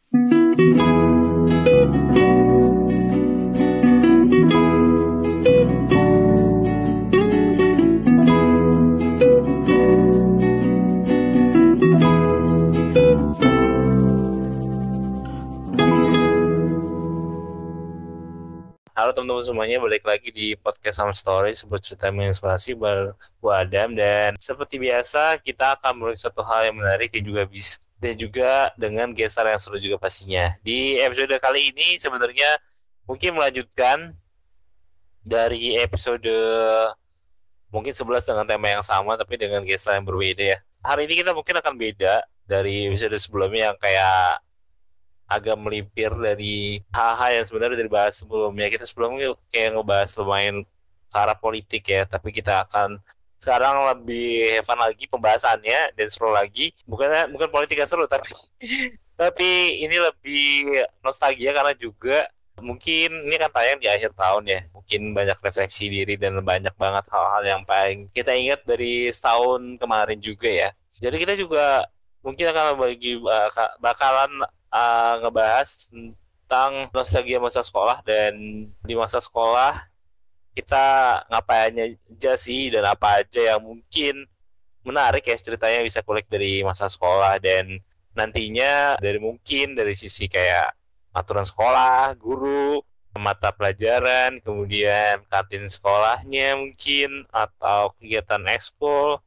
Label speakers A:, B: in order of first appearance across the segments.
A: Halo teman-teman semuanya, balik lagi di podcast Sama Story, sebuah cerita menginspirasi gue Adam. Dan seperti biasa kita akan mengulik suatu hal yang menarik dan juga dengan gestar yang seru juga pastinya. Di episode kali ini sebenarnya mungkin melanjutkan dari episode mungkin 11 dengan tema yang sama tapi dengan gestar yang berbeda ya. Hari ini kita mungkin akan beda dari episode sebelumnya yang kayak agak melipir dari hal-hal yang sebenarnya dari bahas sebelumnya. Kita sebelumnya kayak ngebahas lumayan ke arah politik ya, tapi kita akan sekarang lebih have fun lagi pembahasannya dan seru lagi. Bukan politik yang seru tapi tapi ini lebih nostalgia karena juga mungkin ini kan tayang di akhir tahun ya. Mungkin banyak refleksi diri dan banyak banget hal-hal yang paling kita ingat dari setahun kemarin juga ya. Jadi kita juga mungkin akan bakalan ngebahas tentang nostalgia masa sekolah dan di masa sekolah kita ngapain aja sih dan apa aja yang mungkin menarik ya ceritanya bisa kulik dari masa sekolah dan nantinya dari sisi kayak aturan sekolah, guru, mata pelajaran, kemudian kantin sekolahnya mungkin atau kegiatan ekskul,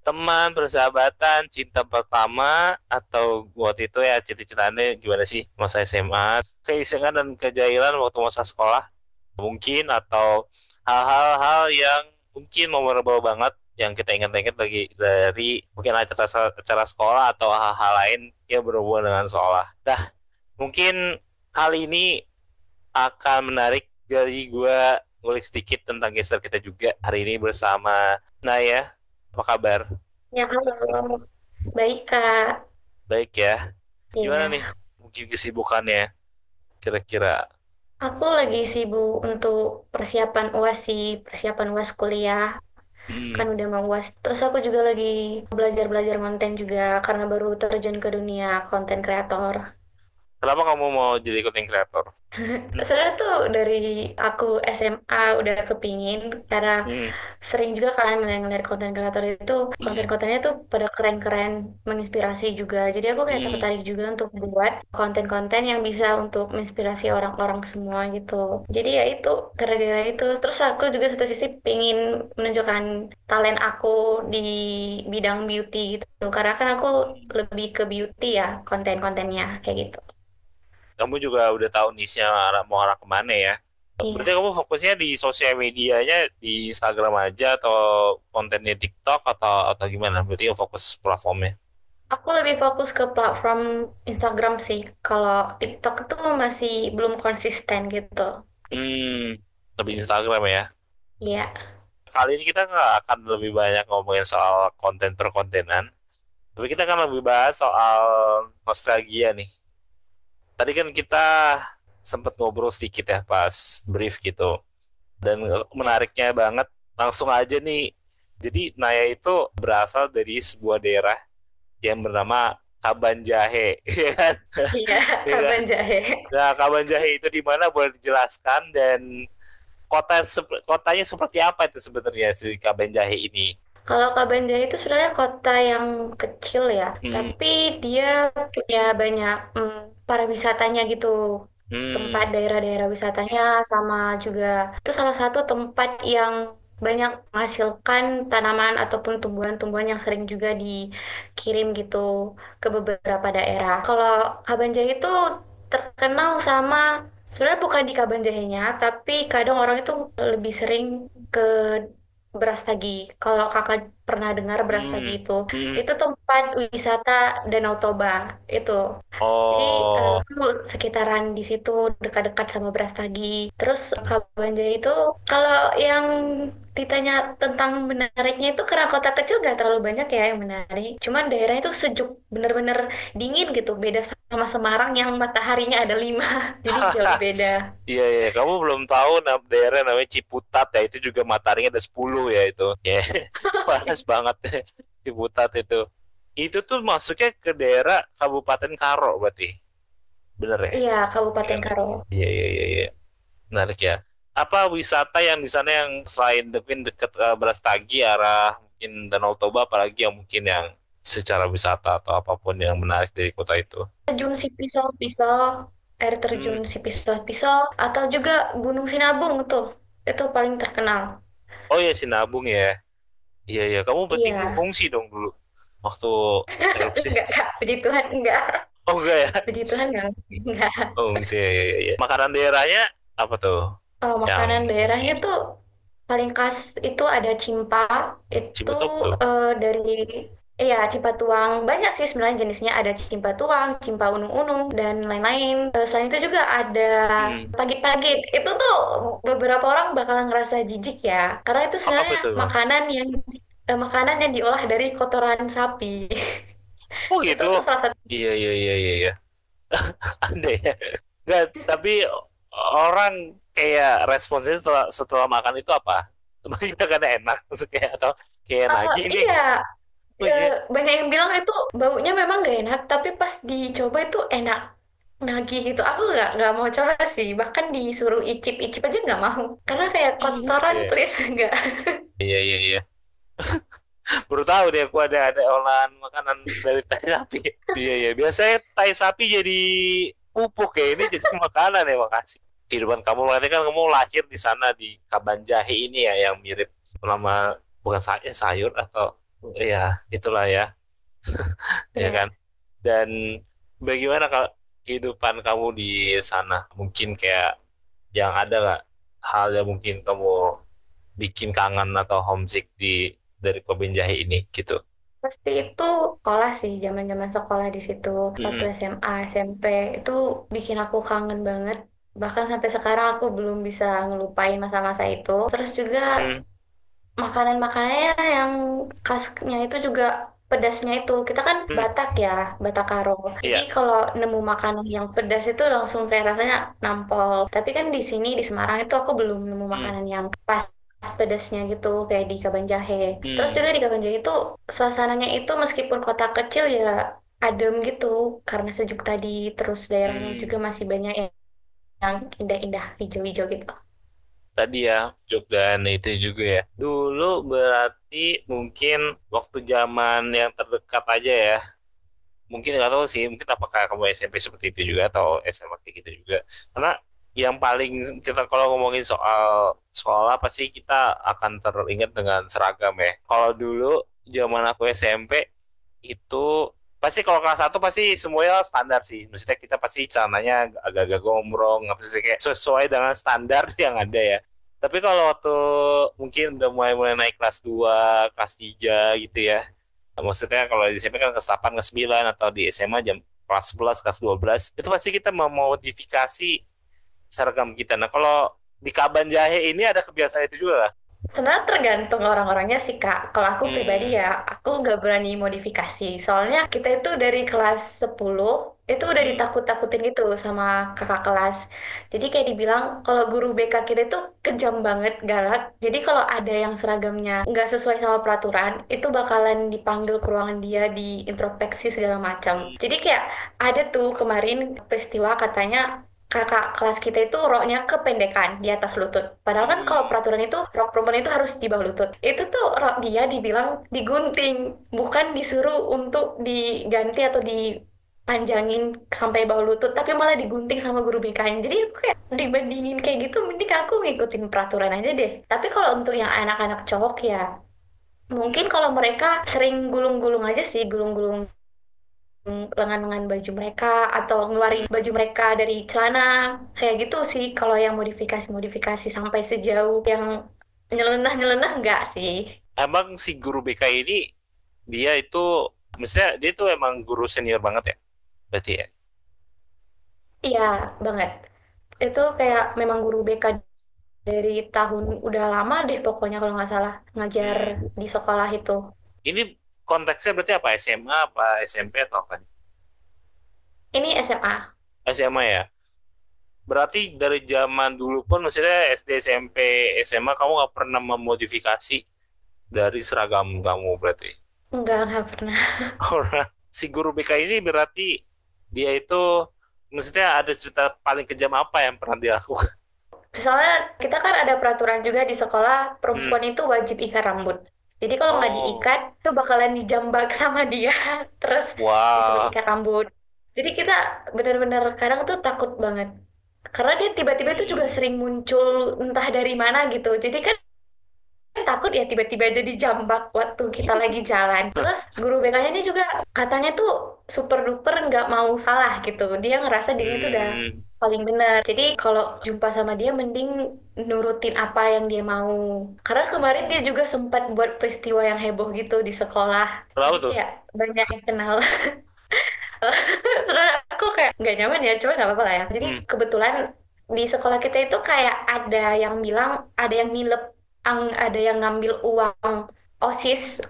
A: teman, persahabatan, cinta pertama atau waktu itu ya cita-citanya gimana sih masa SMA, keisengan dan kejahilan waktu masa sekolah mungkin atau hal-hal yang mungkin memorable banget yang kita ingat-ingat lagi dari mungkin acara sekolah atau hal-hal lain yang berhubungan dengan sekolah. Nah, mungkin kali ini akan menarik dari gua ngulik sedikit tentang geser kita juga hari ini bersama Naya. Apa kabar?
B: Ya, halo. Baik, Kak.
A: Baik ya. Gimana
B: Iya.
A: nih? Mungkin kesibukannya kira-kira.
B: Aku lagi sibuk untuk persiapan UAS sih, persiapan UAS kuliah.
A: Hmm.
B: Kan udah mau UAS. Terus aku juga lagi belajar-belajar konten juga karena baru terjun ke dunia konten kreator.
A: Kenapa kamu mau jadi content creator?
B: Sebenarnya tuh dari aku SMA udah kepingin karena
A: Hmm.
B: sering juga kan ngeliat konten kreator itu
A: Hmm.
B: konten-kontennya tuh pada keren-keren, menginspirasi juga. Jadi aku kayak
A: Hmm.
B: tertarik juga untuk buat konten-konten yang bisa untuk menginspirasi orang-orang semua gitu. Jadi ya itu gara-gara itu. Terus aku juga satu sisi pingin menunjukkan talent aku di bidang beauty gitu. Karena kan aku lebih ke beauty ya konten-kontennya kayak gitu.
A: Kamu juga udah tahu niche-nya mau arah kemana ya. Berarti
B: Iya.
A: kamu fokusnya di sosial medianya di Instagram aja atau kontennya TikTok atau gimana? Berarti yang fokus platformnya.
B: Aku lebih fokus ke platform Instagram sih. Kalau TikTok itu masih belum konsisten gitu.
A: Hmm. Lebih Instagram ya.
B: Iya.
A: Kali ini kita nggak akan lebih banyak ngomongin soal konten perkontenan. Tapi kita akan lebih bahas soal nostalgia nih. Tadi kan kita sempat ngobrol sedikit ya pas brief gitu. Dan menariknya banget, langsung aja nih. Jadi Naya itu berasal dari sebuah daerah yang bernama Kaban Jahe, ya kan?
B: Iya,
A: Ya kan?
B: Kaban Jahe.
A: Nah, Kaban Jahe itu di mana boleh dijelaskan dan kotanya seperti apa itu sebenarnya si Kaban Jahe ini?
B: Kalau Kaban Jahe itu sebenarnya kota yang kecil ya,
A: Hmm.
B: tapi dia punya banyak pariwisatanya gitu. Tempat
A: Hmm.
B: daerah-daerah wisatanya sama juga itu salah satu tempat yang banyak menghasilkan tanaman ataupun tumbuhan-tumbuhan yang sering juga dikirim gitu ke beberapa daerah. Kalau Kaban Jahe itu terkenal sama sebenarnya bukan di Kaban Jahenya, tapi kadang orang itu lebih sering ke Brastagi. Kalau kakak pernah dengar
A: Hmm.
B: Brastagi
A: Hmm.
B: itu tempat wisata Danau Toba itu. Jadi
A: Oh.
B: aku sekitaran di situ dekat-dekat sama Brastagi. Terus Kabanjai itu kalau yang ditanya tentang menariknya itu karena kota kecil gak terlalu banyak ya yang menarik. Cuman daerahnya itu sejuk, bener-bener dingin gitu. Beda sama Semarang yang mataharinya ada 5. Jadi jauh beda.
A: Iya, iya, kamu belum tahu daerah namanya Ciputat ya, itu juga mataharinya ada 10 ya itu. Ya, panas banget Ciputat itu. Itu tuh masuknya ke daerah Kabupaten Karo berarti. bener ya?
B: Iya,
A: Iya
B: Kabupaten
A: kan ya?
B: Karo.
A: Iya, iya, iya, iya. Menarik ya. Apa wisata yang di sana yang selain dekat Brastagi arah mungkin Danau Toba, apalagi yang mungkin yang secara wisata atau apapun yang menarik dari kota itu?
B: Terjun Sipiso-Piso, air
A: Hmm.
B: terjun Sipiso-Piso, atau juga Gunung Sinabung tuh. Itu paling terkenal.
A: Oh ya, Sinabung ya. Iya, iya. Kamu berarti
B: Iya.
A: ngungsi dong dulu waktu erupsi.
B: Enggak, Kak. Puji Tuhan, enggak.
A: Oh enggak ya?
B: Puji Tuhan, enggak. Enggak.
A: Oh ngungsi ya, iya, iya, iya. Makanan daerahnya apa tuh? Yang
B: Makanan daerahnya
A: ini
B: tuh paling khas itu ada cimpa. Itu
A: Cibetok tuh.
B: dari iya cimpa tuang. Banyak sih sebenarnya jenisnya. Ada cimpa tuang, cimpa unung-unung, dan lain-lain. Selain itu juga ada
A: Hmm.
B: pagit-pagit. Itu tuh beberapa orang bakal ngerasa jijik ya. Karena itu
A: Apa
B: sebenarnya
A: itu bang?
B: makanan yang diolah dari kotoran sapi.
A: Oh
B: Itu
A: gitu.
B: tuh salah satu.
A: Iya, iya, iya, iya, iya. Ada ya. Enggak, tapi orang kayak responsnya setelah makan itu apa? Bagi kita kan enak maksudnya atau kayak nagih nih.
B: Iya,
A: Oh iya.
B: banyak yang bilang itu baunya memang gak enak, tapi pas dicoba itu enak. Nagih gitu. Aku nggak mau coba sih. Bahkan disuruh icip-icip aja nggak mau. Karena kayak kotoran,
A: Iya,
B: please nggak.
A: iya, iya, iya. Baru tahu deh aku ada olahan makanan dari tai sapi. Iya, iya. Biasanya tai sapi jadi pupuk ya, ini jadi makanan ya, makasih. Kehidupan kamu berarti kan kamu lahir di sana di Kabanjahe ini ya yang mirip nama bukan sayur atau ya itulah ya, ya
B: Ya,
A: kan. Dan bagaimana kalau kehidupan kamu di sana? Mungkin kayak yang ada nggak hal yang mungkin kamu bikin kangen atau homesick dari Kabanjahe ini gitu?
B: pasti itu sekolah sih, zaman-zaman sekolah di situ. Waktu
A: Mm-mm.
B: SMA, SMP, itu bikin aku kangen banget. Bahkan sampai sekarang aku belum bisa ngelupain masa-masa itu. Terus juga
A: Mm.
B: makanan-makanannya yang khasnya itu juga pedasnya itu. Kita kan
A: Mm.
B: Batak ya, Batakaro. Jadi
A: Iya.
B: kalau nemu makanan yang pedas itu langsung kayak rasanya nampol. Tapi kan di sini di Semarang itu aku belum nemu
A: Mm.
B: makanan yang pas pedasnya gitu kayak di Kabanjahe. Terus
A: Mm.
B: juga di Kabanjahe itu suasananya itu meskipun kota kecil ya adem gitu karena sejuk tadi. Terus daerahnya
A: Mm.
B: juga masih banyak yang indah-indah hijau-hijau gitu.
A: Tadi ya Jogja itu juga ya. Dulu berarti mungkin waktu zaman yang terdekat aja ya. Mungkin nggak tahu sih, mungkin apakah kamu SMP seperti itu juga atau SMA kayak gitu juga. Karena yang paling kita kalau ngomongin soal sekolah pasti kita akan teringat dengan seragam ya. Kalau dulu zaman aku SMP itu pasti kalau kelas satu pasti semuanya standar sih. Maksudnya kita pasti celananya agak-agak gombrong, apa sih kayak sesuai dengan standar yang ada ya. Tapi kalau waktu mungkin udah mulai-mulai naik kelas 2 kelas 3 gitu ya. Maksudnya kalau di SMP kan kelas 8 kelas 9 atau di SMA jam kelas 11 kelas 12 itu pasti kita memodifikasi seragam kita. Nah, kalau di Kaban Jahe ini ada kebiasaan itu juga lah.
B: Sebenarnya tergantung orang-orangnya sih Kak. Kalau aku pribadi
A: Hmm.
B: ya, aku nggak berani modifikasi. Soalnya kita itu dari kelas 10 itu udah
A: Hmm.
B: ditakut-takutin gitu sama kakak kelas. Jadi kayak dibilang kalau guru BK kita itu kejam banget, galak. Jadi kalau ada yang seragamnya nggak sesuai sama peraturan, itu bakalan dipanggil ke ruangan dia, diintrospeksi segala macam. Jadi kayak ada tuh kemarin peristiwa katanya kakak kelas kita itu roknya kependekan di atas lutut. Padahal kan kalau
A: Hmm.
B: peraturan itu rok perempuan itu harus di bawah lutut. Itu tuh rok dia dibilang digunting, bukan disuruh untuk diganti atau dipanjangin sampai bawah lutut, tapi malah digunting sama guru BK-nya. Jadi aku kayak dibandingin kayak gitu, mending aku ngikutin peraturan aja deh. Tapi kalau untuk yang anak-anak cowok ya, mungkin kalau mereka sering gulung-gulung aja sih, gulung-gulung lengan-lengan baju mereka atau ngeluarin
A: Hmm.
B: baju mereka dari celana kayak gitu sih kalau yang modifikasi-modifikasi sampai sejauh yang nyelenah-nyelenah enggak sih.
A: Emang si guru BK ini dia itu misalnya dia tuh emang guru senior banget ya berarti ya.
B: Iya banget, itu kayak memang guru BK dari tahun udah lama deh pokoknya kalau nggak salah ngajar
A: Hmm.
B: di sekolah itu.
A: Ini konteksnya berarti apa, SMA apa SMP atau apa nih?
B: Ini SMA.
A: SMA ya. Berarti dari zaman dulu pun maksudnya SD SMP SMA kamu nggak pernah memodifikasi dari seragam kamu berarti.
B: Enggak pernah.
A: Orang si guru BK ini berarti dia itu Maksudnya ada cerita paling kejam apa yang pernah dilakukan?
B: Soalnya kita kan ada peraturan juga di sekolah,
A: Hmm.
B: perempuan itu wajib ikat rambut. Jadi kalau nggak
A: Oh,
B: diikat, itu bakalan dijambak sama dia, terus disuruh
A: wah.
B: ikat rambut. Jadi kita benar-benar kadang tuh takut banget. Karena dia tiba-tiba itu juga
A: Hmm.
B: sering muncul entah dari mana gitu. Jadi kan takut ya tiba-tiba jadi jambak waktu kita lagi jalan. Terus guru BK-nya ini juga katanya tuh super duper nggak mau salah gitu. Dia ngerasa dirinya tuh udah
A: Hmm.
B: paling benar. Jadi kalau jumpa sama dia mending nurutin apa yang dia mau. Karena kemarin dia juga sempat buat peristiwa yang heboh gitu di sekolah.
A: Kenapa
B: Jadi
A: tuh?
B: kayak banyak yang kenal. Sebenarnya aku kayak nggak nyaman ya, cuma nggak apa-apa lah ya. Jadi
A: Hmm.
B: kebetulan di sekolah kita itu kayak ada yang bilang ada yang nilep, ada yang ngambil uang OSIS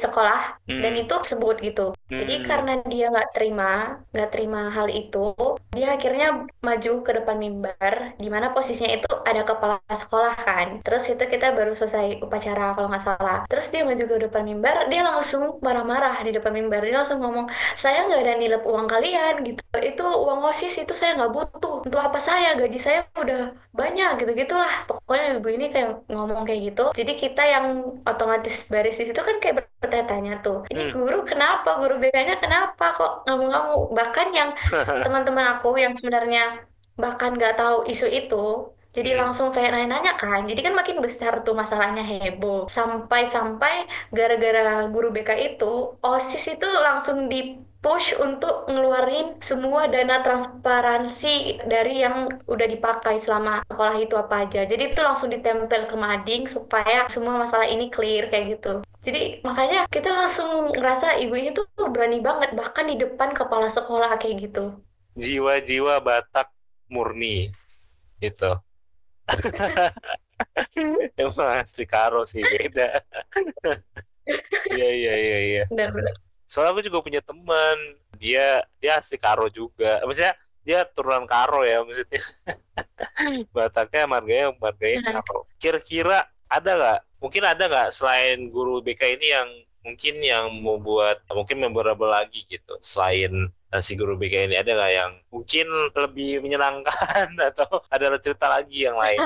B: sekolah dan
A: Hmm.
B: itu sebut gitu. Jadi
A: Hmm.
B: karena dia nggak terima hal itu, dia akhirnya maju ke depan mimbar, di mana posisinya itu ada kepala sekolah kan. Terus itu kita baru selesai upacara kalau nggak salah. Terus dia maju ke depan mimbar, dia langsung marah-marah di depan mimbar. Dia langsung ngomong, saya nggak ada nilep uang kalian gitu. Itu uang OSIS itu saya nggak butuh. Untuk apa saya? Gaji saya udah banyak gitu-gitulah. Pokoknya ibu ini kayak ngomong kayak gitu. Jadi kita yang otomatis baris di situ kan kayak bertanya-tanya tuh. Ini
A: Hmm.
B: guru kenapa? Guru BK-nya kenapa kok ngamuk-ngamuk? Bahkan yang teman-teman aku yang sebenarnya bahkan nggak tahu isu itu, jadi
A: Hmm.
B: langsung kayak nanya-nanya kan. Jadi kan makin besar tuh masalahnya heboh. Sampai-sampai gara-gara guru BK itu, OSIS itu langsung di push untuk ngeluarin semua dana transparansi dari yang udah dipakai selama sekolah itu apa aja. Jadi itu langsung ditempel ke mading supaya semua masalah ini clear kayak gitu. Jadi makanya kita langsung ngerasa ibu ini tuh berani banget bahkan di depan kepala sekolah kayak gitu.
A: Jiwa-jiwa Batak murni itu. Emang asli Karo sih beda. Iya, iya, iya, iya.
B: Benar-benar.
A: Soalnya aku juga punya teman, dia dia asli Karo juga. Maksudnya dia turunan Karo ya, maksudnya Bataknya marganya Karo. Kira-kira ada nggak? Mungkin ada nggak selain guru BK ini yang mungkin yang membuat mungkin memorable lagi gitu. Selain si guru BK ini ada nggak yang mungkin lebih menyenangkan atau ada cerita lagi yang lain?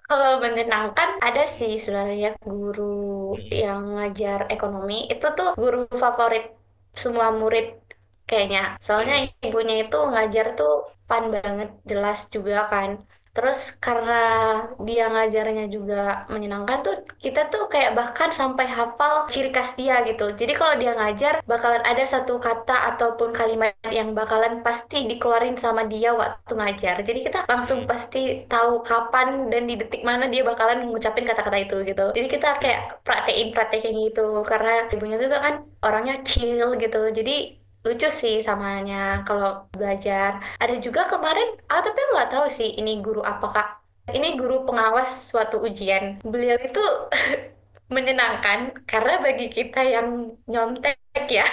B: Kalau menyenangkan ada sih sebenarnya guru
A: Mm-mm.
B: yang ngajar ekonomi itu tuh guru favorit semua murid kayaknya. Soalnya
A: Mm.
B: ibunya itu ngajar tuh pan banget, jelas juga kan. Terus karena dia ngajarnya juga menyenangkan tuh kita tuh kayak bahkan sampai hafal ciri khas dia gitu. Jadi kalau dia ngajar bakalan ada satu kata ataupun kalimat yang bakalan pasti dikeluarin sama dia waktu ngajar. Jadi kita langsung
A: Mm.
B: pasti tahu kapan dan di detik mana dia bakalan ngucapin kata-kata itu gitu. Jadi kita kayak
A: Mm.
B: praktekin gitu karena ibunya juga kan orangnya chill gitu. Jadi lucu sih samanya kalau belajar. Ada juga kemarin, tapi aku nggak tahu sih ini guru apa Kak. Ini guru pengawas suatu ujian. Beliau itu menyenangkan karena bagi kita yang nyontek ya,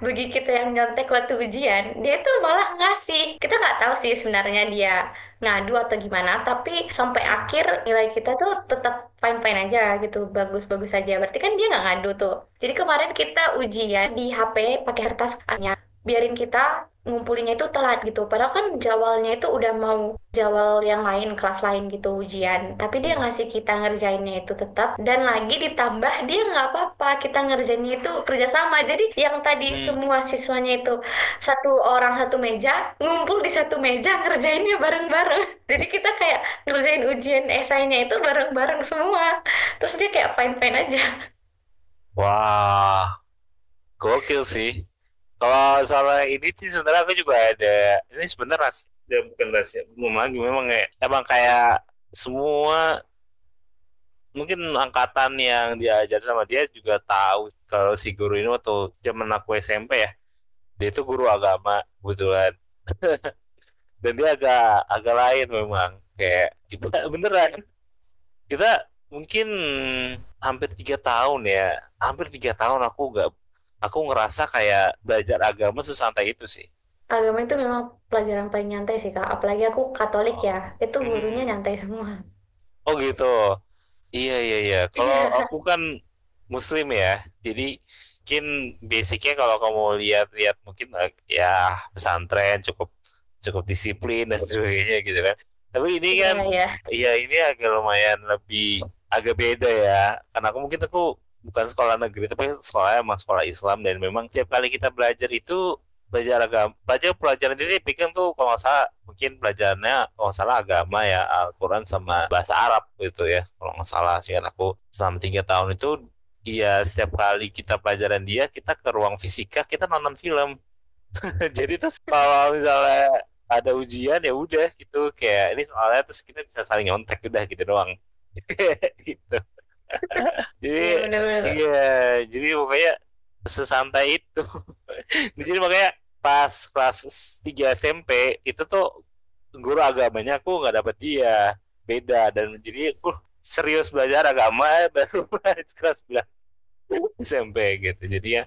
B: bagi kita yang nyontek waktu ujian, dia itu malah ngasih. Kita nggak tahu sih sebenarnya dia ngadu atau gimana, tapi sampai
A: Mm.
B: akhir nilai kita tuh tetap fine-fine aja gitu, bagus-bagus aja. Berarti kan dia nggak ngadu tuh. Jadi kemarin kita ujian di HP pakai kertas, biarin kita ngumpulinnya itu telat gitu. Padahal kan jadwalnya itu udah mau jadwal yang lain, kelas lain gitu ujian. Tapi dia ngasih kita ngerjainnya itu tetap. Dan lagi ditambah dia nggak apa-apa, kita ngerjainnya itu kerjasama. Jadi yang tadi
A: Mm.
B: semua siswanya itu satu orang satu meja, ngumpul di satu meja ngerjainnya bareng-bareng. Jadi kita kayak ngerjain ujian esainya itu bareng-bareng semua. Terus dia kayak fine-fine aja.
A: Wah, gokil sih. Kalau soal ini sih sebenarnya aku juga ada. Ini sebenarnya rahasia, ya, bukan rahasia. Belum lagi memang kayak emang kayak semua mungkin angkatan yang diajar sama dia juga tahu kalau si guru ini waktu zaman aku SMP ya, dia itu guru agama kebetulan. Dan dia agak agak lain memang kayak kita beneran kita mungkin hampir 3 tahun ya, hampir 3 tahun aku ngerasa kayak belajar agama sesantai itu sih.
B: Agama itu memang pelajaran paling nyantai sih Kak. Apalagi aku Katolik ya. Itu gurunya
A: Hmm.
B: nyantai semua.
A: Oh gitu. Iya, iya, iya. Kalau
B: Iya.
A: aku kan Muslim ya, jadi mungkin basicnya kalau kamu lihat-lihat mungkin ya pesantren cukup cukup disiplin dan sebagainya gitu kan. Tapi ini
B: Iya,
A: kan
B: ya.
A: ya ini agak lumayan lebih agak beda ya. Karena aku bukan sekolah negeri tapi sekolah emang sekolah Islam dan memang tiap kali kita belajar itu belajar agama, belajar pelajaran ini pikir tuh kalau nggak salah mungkin pelajarannya kalau nggak salah agama ya Al-Quran sama bahasa Arab gitu ya kalau nggak salah sih aku selama 3 tahun itu. Iya, setiap kali kita pelajaran dia, kita ke ruang fisika, kita nonton film. Jadi terus kalau misalnya ada ujian ya udah gitu, kayak ini soalnya terus kita bisa saling nyontek udah gitu doang. Gitu. Jadi
B: Iya, benar-benar.
A: iya, jadi pokoknya sesantai itu. Jadi makanya pas kelas 3 SMP itu tuh guru agamanya aku nggak dapet dia, beda dan jadi aku serius belajar agama baru kelas 9 SMP gitu. Jadi ya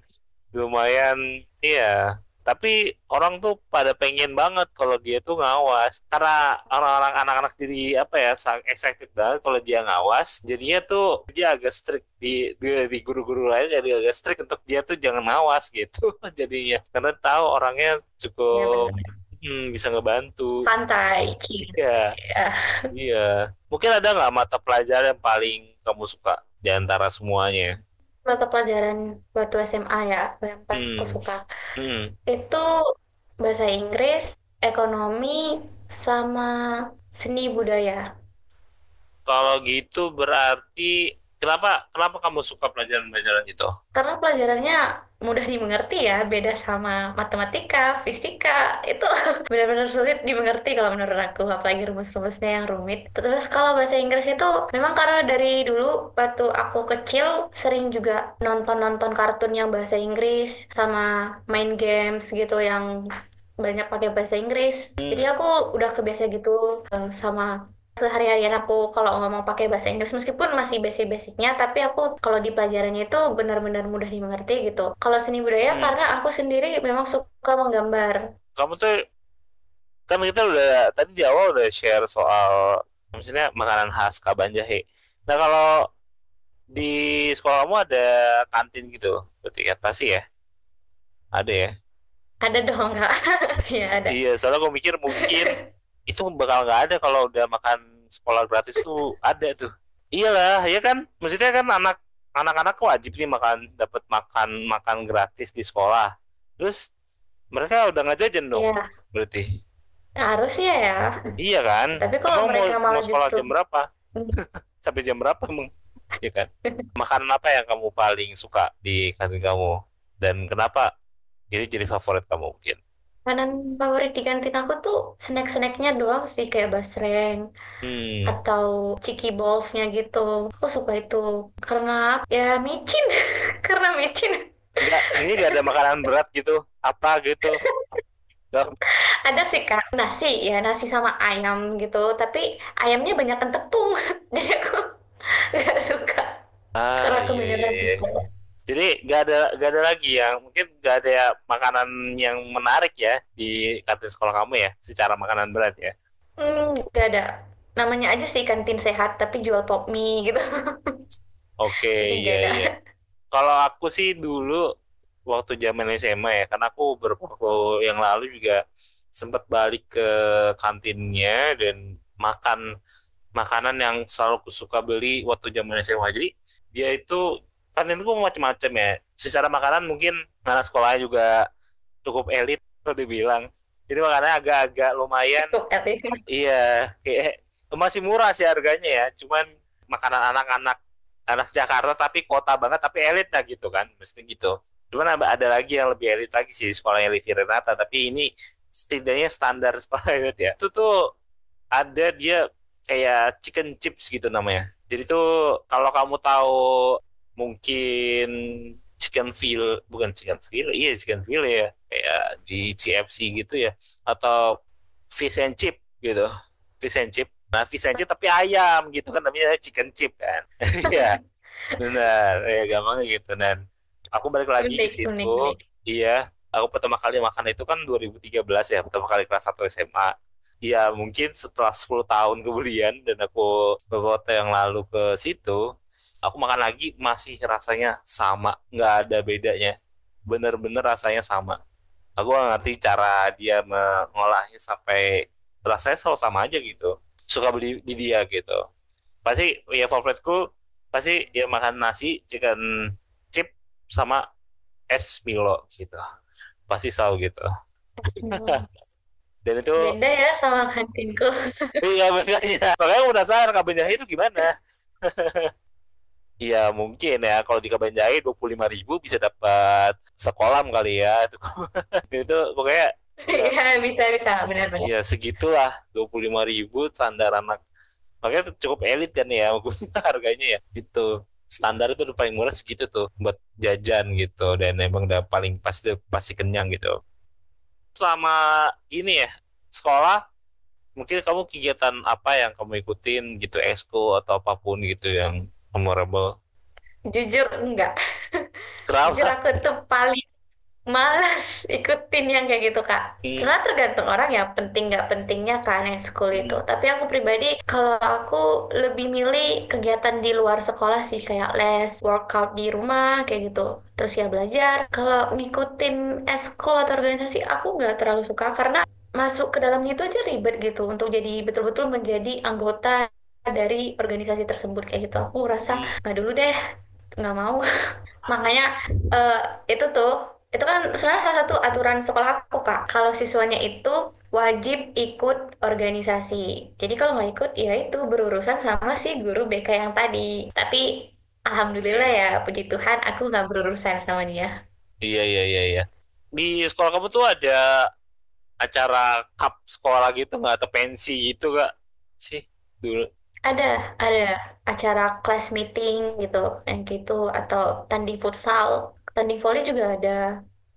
A: lumayan iya. Tapi orang tuh pada pengen banget kalau dia tuh ngawas. Karena orang-orang anak-anak jadi apa ya, sangat excited banget kalau dia ngawas. Jadinya tuh dia agak strict di guru-guru lain jadi agak strict untuk dia tuh jangan ngawas gitu jadinya. Karena tahu orangnya
B: Iya,
A: cukup
B: benar.
A: bisa ngebantu.
B: Santai, chill.
A: Iya,
B: Ya.
A: iya. Mungkin ada nggak mata pelajaran yang paling kamu suka di antara semuanya?
B: Mata pelajaran waktu SMA ya, yang paling aku
A: Hmm,
B: suka.
A: hmm.
B: Itu bahasa Inggris, ekonomi, sama seni budaya.
A: Kalau gitu berarti kenapa kenapa kamu suka pelajaran-pelajaran itu?
B: Karena pelajarannya mudah dimengerti ya, beda sama matematika, fisika, itu benar-benar sulit dimengerti kalau menurut aku, apalagi rumus-rumusnya yang rumit. Terus kalau bahasa Inggris itu memang karena dari dulu waktu aku kecil sering juga nonton-nonton kartun yang bahasa Inggris sama main games gitu yang banyak pakai bahasa Inggris. Jadi
A: Hmm,
B: aku udah kebiasa gitu sama sehari-harian aku kalau ngomong pakai bahasa Inggris meskipun masih basic-basicnya tapi aku kalau di pelajarannya itu benar-benar mudah dimengerti gitu. Kalau seni budaya
A: hmm.
B: karena aku sendiri memang suka menggambar.
A: Kamu tuh kan kita udah tadi di awal udah share soal misalnya makanan khas Kaban Jahe. Nah kalau di sekolah kamu ada kantin gitu, berarti kan pasti ya ada ya.
B: Ada dong nggak? Iya ada.
A: Iya, soalnya gue mikir mungkin itu bakal nggak ada kalau udah makan sekolah gratis tuh ada tuh. Iyalah, ya kan? Maksudnya kan anak-anak wajib nih dapat makan makan gratis di sekolah. Terus mereka udah nggak jajan dong,
B: Iya
A: berarti.
B: harusnya ya.
A: Iya kan?
B: Tapi kalau
A: Emang mau
B: mereka
A: mau
B: malah
A: sekolah
B: justru
A: jam berapa? Sampai jam berapa emang? Iya kan? Makanan apa yang kamu paling suka di kantin kamu? Dan kenapa ini jadi favorit kamu mungkin?
B: makanan favorit di kantin aku tuh snack-snacknya doang sih kayak basreng
A: Hmm,
B: atau ciki ballsnya gitu. Aku suka itu karena ya micin, karena micin.
A: ini nggak ada makanan berat gitu, apa gitu? Nggak,
B: Ada sih kak nasi ya nasi sama ayam gitu tapi ayamnya banyak tepung jadi aku nggak suka
A: ah
B: karena
A: iya iya
B: kebanyakan
A: iya.
B: tepung.
A: Jadi nggak ada lagi yang mungkin nggak ada makanan yang menarik ya di kantin sekolah kamu ya, secara makanan berat ya.
B: Nggak ada namanya aja sih kantin sehat tapi jual pop mie gitu.
A: Oke,
B: Jadi
A: iya
B: nggak ada.
A: iya. Kalau aku sih dulu waktu zaman SMA ya, karena aku beberapa waktu yang lalu juga sempat balik ke kantinnya dan makan makanan yang selalu aku suka beli waktu zaman SMA. Jadi dia itu kantinku macam-macam ya. Secara makanan mungkin anak sekolahnya juga cukup elit kalau dibilang. Jadi makanannya agak-agak lumayan.
B: Cukup elit.
A: Iya, kayak masih murah sih harganya ya. Cuman makanan anak-anak anak Jakarta tapi kota banget tapi elit lah gitu kan. Mesti gitu. Cuman ada lagi yang lebih elit lagi sih sekolahnya Livi Renata. Tapi ini setidaknya standar sekolah elit ya. Itu tuh ada dia kayak chicken chips gitu namanya. Jadi tuh kalau kamu tahu mungkin chicken veal, bukan chicken veal, iya chicken veal ya, kayak di CFC gitu ya, atau fish and chip gitu, fish and chip. Nah fish and chip tapi ayam gitu kan namanya chicken chip kan. Iya, benar, ya gampang gitu. Dan aku balik lagi ke
B: Unik
A: situ,
B: unik unik.
A: iya, aku pertama kali makan itu kan 2013 ya, pertama kali kelas 1 SMA. Ya mungkin setelah 10 tahun kemudian dan aku beberapa waktu yang lalu ke situ, aku makan lagi masih rasanya sama, nggak ada bedanya, bener-bener rasanya sama. Aku nggak ngerti cara dia mengolahnya sampai rasanya selalu sama aja gitu. Suka beli di dia gitu. Pasti ya favoritku pasti ya makan nasi chicken chip sama es Milo gitu. Pasti selalu gitu.
B: Bismillah.
A: Dan itu
B: Beda ya sama kantinku.
A: iya makanya makanya aku penasaran kabarnya itu gimana. Iya mungkin ya kalau di Kabanjahe 25.000 bisa dapat sekolah kali ya itu. Itu pokoknya ya,
B: Iya, bisa bisa benar-benar.
A: ya segitulah 25.000 standar anak. Makanya itu cukup elit kan ya harganya ya. Itu standar itu udah paling murah segitu tuh buat jajan gitu dan emang udah paling pasti pasti kenyang gitu. Selama ini ya sekolah mungkin kamu kegiatan apa yang kamu ikutin gitu exco atau apapun gitu yang memorable.
B: Jujur enggak. Jujur
A: Kenapa?
B: aku tuh paling malas ikutin yang kayak gitu, Kak.
A: Hmm,
B: Sebenarnya tergantung orang ya, penting nggak pentingnya kan yang school itu.
A: hmm,
B: Tapi aku pribadi, kalau aku lebih milih kegiatan di luar sekolah sih, kayak les, workout di rumah, kayak gitu. Terus ya belajar. Kalau ngikutin eskul atau organisasi, aku nggak terlalu suka karena masuk ke dalamnya itu aja ribet gitu untuk jadi betul-betul menjadi anggota dari organisasi tersebut kayak gitu. Aku rasa
A: hmm.
B: nggak dulu deh, nggak mau. Makanya eh, itu tuh itu kan sebenarnya salah satu aturan sekolah aku, Kak. Kalau siswanya itu wajib ikut organisasi. Jadi kalau nggak ikut ya itu berurusan sama si guru BK yang tadi. Tapi alhamdulillah ya, puji Tuhan aku nggak berurusan sama dia.
A: Iya iya iya iya. Di sekolah kamu tuh ada acara cup sekolah gitu nggak atau pensi gitu gak sih dulu?
B: Ada acara class meeting gitu, yang gitu atau tanding futsal, tanding volley juga ada.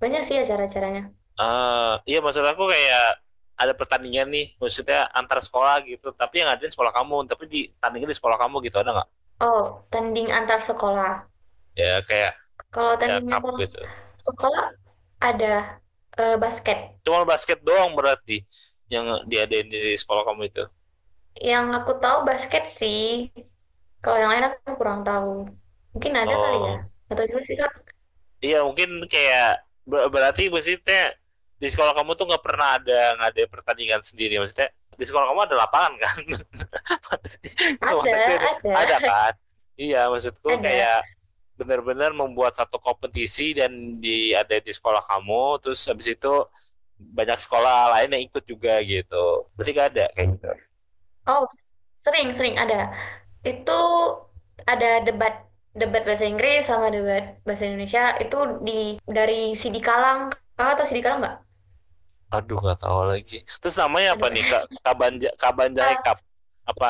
B: Banyak sih acara-acaranya.
A: Iya maksud aku kayak ada pertandingan nih, maksudnya antar sekolah gitu, tapi yang ada di sekolah kamu, tapi di tandingnya di sekolah kamu gitu ada nggak?
B: Oh, tanding antar sekolah.
A: Ya kayak
B: Kalau
A: ya
B: tanding
A: cup
B: antar
A: gitu.
B: sekolah ada basket.
A: Cuma basket doang berarti yang diadain di sekolah kamu itu.
B: Yang aku tahu basket sih. Kalau yang lain aku kurang tahu. Mungkin ada kali ya.
A: Oh,
B: Atau juga sih, Kak.
A: iya mungkin kayak berarti maksudnya di sekolah kamu tuh nggak ada pertandingan sendiri, maksudnya di sekolah kamu ada lapangan kan?
B: Ada,
A: Konteksnya
B: ada,
A: ada kan? Iya maksudku
B: ada.
A: kayak benar-benar membuat satu kompetisi dan ada di sekolah kamu, terus habis itu banyak sekolah lain yang ikut juga gitu. Berarti gak ada kayak gitu.
B: Oh, sering ada. Itu ada debat debat bahasa Inggris sama debat bahasa Indonesia itu di dari Sidi Kalang. Kakak tahu Sidi Kalang nggak?
A: Aduh nggak tahu lagi. Terus namanya apa
B: Aduh.
A: nih Kak? Kabanjai
B: Eh,
A: Cup. Apa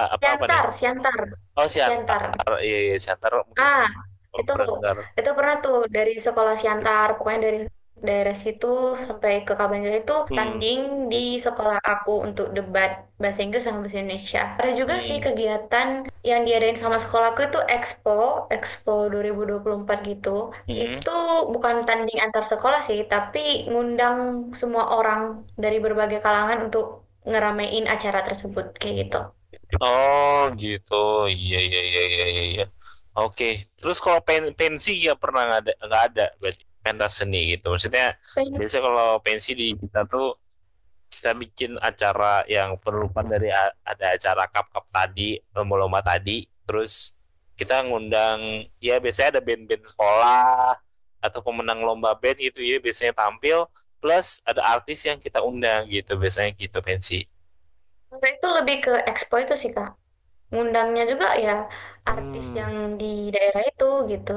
A: nih?
B: Siantar, Siantar,
A: Oh Siantar.
B: Siantar.
A: Iya, iya Siantar mungkin
B: Ah,
A: oh,
B: itu
A: pernah dengar.
B: itu pernah tuh dari sekolah Siantar, pokoknya dari daerah situ sampai ke Kabanjar itu
A: Hmm.
B: tanding di sekolah aku untuk debat bahasa Inggris sama bahasa Indonesia. Ada juga sih
A: Hmm.
B: kegiatan yang diadain sama sekolahku itu Expo 2024 gitu.
A: Hmm.
B: Itu bukan tanding antar sekolah sih, tapi ngundang semua orang dari berbagai kalangan untuk ngeramein acara tersebut kayak gitu.
A: Oh gitu. Iya iya iya iya iya. Iya. Oke. Terus kalau pensi ya pernah nggak ada berarti pentas seni gitu. Maksudnya biasanya kalau pensi di kita tuh kita bikin acara yang penutupan dari ada acara cup-cup tadi, lomba-lomba tadi, terus kita ngundang ya biasanya ada band-band sekolah atau pemenang lomba band gitu ya biasanya tampil plus ada artis yang kita undang gitu biasanya gitu pensi.
B: Nah, itu lebih ke expo itu sih, Kak. Ngundangnya juga ya artis
A: Hmm.
B: yang di daerah itu gitu.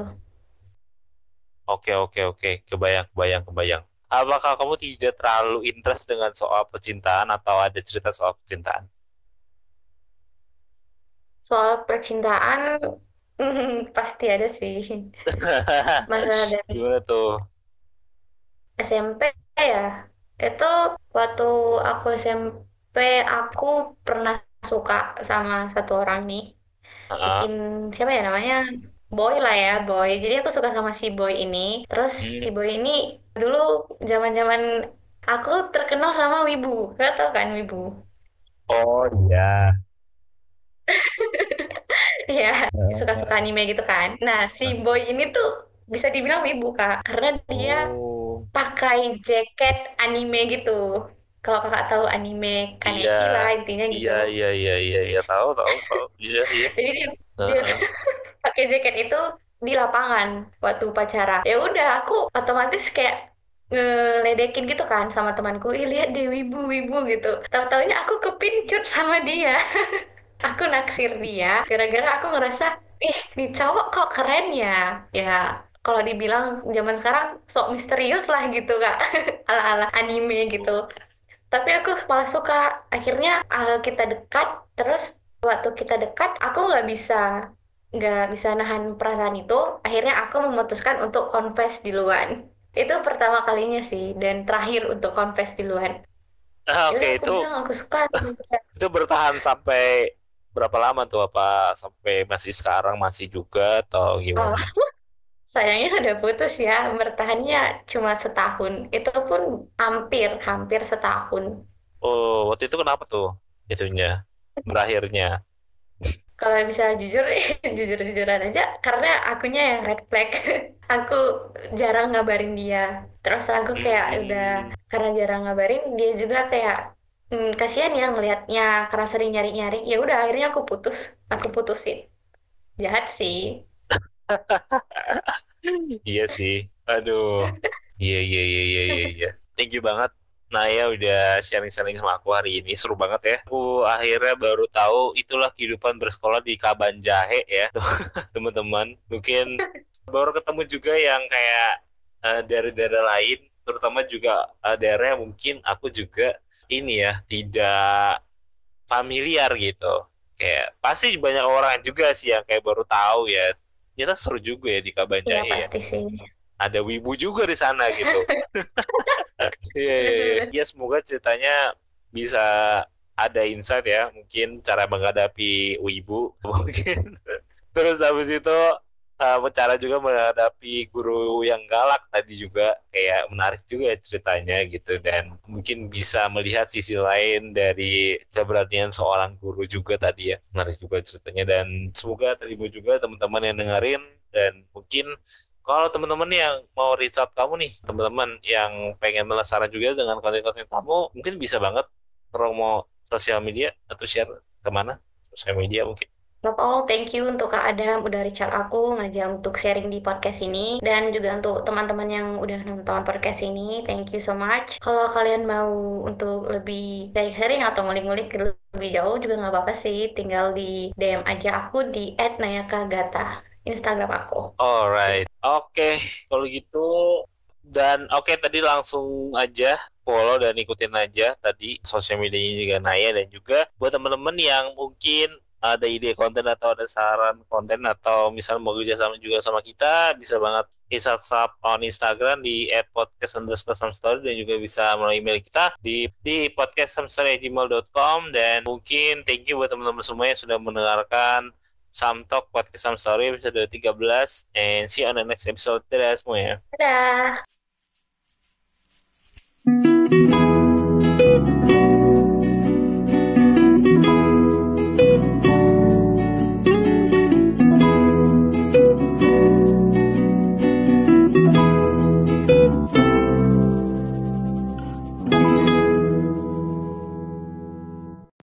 A: Oke oke oke kebayang kebayang kebayang. Apakah kamu tidak terlalu interest dengan soal percintaan atau ada cerita soal percintaan?
B: Soal percintaan, pasti ada sih. Masa dari
A: Gimana tuh?
B: SMP ya, itu waktu aku SMP aku pernah suka sama satu orang nih.
A: Heeh.
B: Bikin siapa ya namanya? Boy lah ya, Boy. Jadi aku suka sama si Boy ini. Terus si
A: Hmm.
B: Boy ini dulu zaman-zaman aku terkenal sama Wibu. Gak tau kan Wibu?
A: Oh iya.
B: ya suka-suka anime gitu kan. Nah, si boy ini tuh bisa dibilang wibu, Kak, karena dia
A: Oh,
B: pakai jaket anime gitu. Kalau Kakak tahu anime
A: iya,
B: Kaneki lah intinya
A: iya,
B: gitu.
A: iya, iya, iya, iya, tahu, tahu, tahu, iya, iya.
B: Jadi dia
A: Heeh.
B: pakai jaket itu di lapangan waktu upacara. Ya udah, aku otomatis kayak ngeledekin gitu kan sama temanku, ih lihat deh wibu-wibu gitu. Tahu-taunya aku kepincut sama dia. Aku naksir dia gara-gara aku ngerasa, ih nih cowok kok keren ya. Ya kalau dibilang zaman sekarang sok misterius lah gitu kak, ala-ala anime gitu. Tapi aku malah suka. Akhirnya kita dekat, terus waktu kita dekat aku nggak bisa nahan perasaan itu. Akhirnya aku memutuskan untuk confess di luar. Itu pertama kalinya sih, dan terakhir untuk confess di luar.
A: Ah,
B: Ya
A: oke,
B: udah aku
A: itu
B: bilang aku suka sama dia.
A: bertahan sampai berapa lama tuh? Apa sampai masih sekarang masih juga atau
B: Oh,
A: gimana?
B: sayangnya udah putus ya. Bertahannya cuma setahun. Itu pun hampir hampir setahun.
A: Oh, waktu itu kenapa tuh itunya berakhirnya?
B: Kalau bisa jujur, jujur-jujuran aja, karena akunya yang red flag. Aku jarang ngabarin dia. Terus aku kayak udah,
A: Hmm,
B: karena jarang ngabarin, dia juga kayak kasihan ya ngelihatnya karena sering nyari-nyari. Ya udah akhirnya aku putusin. Jahat sih.
A: iya sih. Aduh. Iya, iya, iya, iya, iya, iya. Thank you banget. Naya udah sharing-sharing sama aku hari ini. Seru banget ya. Aku akhirnya baru tahu itulah kehidupan bersekolah di Kaban Jahe ya, teman-teman. Mungkin baru ketemu juga yang kayak dari daerah lain, terutama juga daerah yang mungkin aku juga ini ya, tidak familiar gitu. Kayak pasti banyak orang juga sih yang kayak baru tahu ya. Ternyata seru juga ya di Kaban
B: Iya
A: Jahe ya.
B: pasti sih.
A: Ada wibu juga di sana gitu. Iya, iya, iya. Ya, semoga ceritanya bisa ada insight ya, mungkin cara menghadapi wibu, mungkin. Terus habis itu cara juga menghadapi guru yang galak tadi juga kayak menarik juga ya ceritanya gitu dan mungkin bisa melihat sisi lain dari keberanian seorang guru juga tadi ya. Menarik juga ceritanya dan semoga terhibur juga teman-teman yang dengerin dan mungkin kalau teman-teman yang mau reach out kamu nih, teman-teman yang pengen penasaran juga dengan konten-konten kamu, mungkin bisa banget promo sosial media atau share kemana sosial media mungkin.
B: Oh, thank you untuk Kak Adam udah reach out aku ngajak untuk sharing di podcast ini, dan juga untuk teman-teman yang udah nonton podcast ini, thank you so much. Kalau kalian mau untuk lebih sharing-sharing atau ngulik-ngulik lebih jauh juga nggak apa-apa sih, tinggal di DM aja aku di @nayakagata Instagram aku.
A: Alright, oke, kalau gitu dan oke tadi langsung aja follow dan ikutin aja tadi sosial medianya juga Naya dan juga buat teman-teman yang mungkin ada ide konten atau ada saran konten atau misal mau kerja sama juga sama kita bisa banget bisa sub on Instagram di @podcast_samstory dan juga bisa melalui email kita di podcast@gmail.com dan mungkin thank you buat teman-teman semua yang sudah mendengarkan Sam Talk Podcast Sam Story episode 13 and see you on the next episode. Dadah semuanya.
B: Dadah!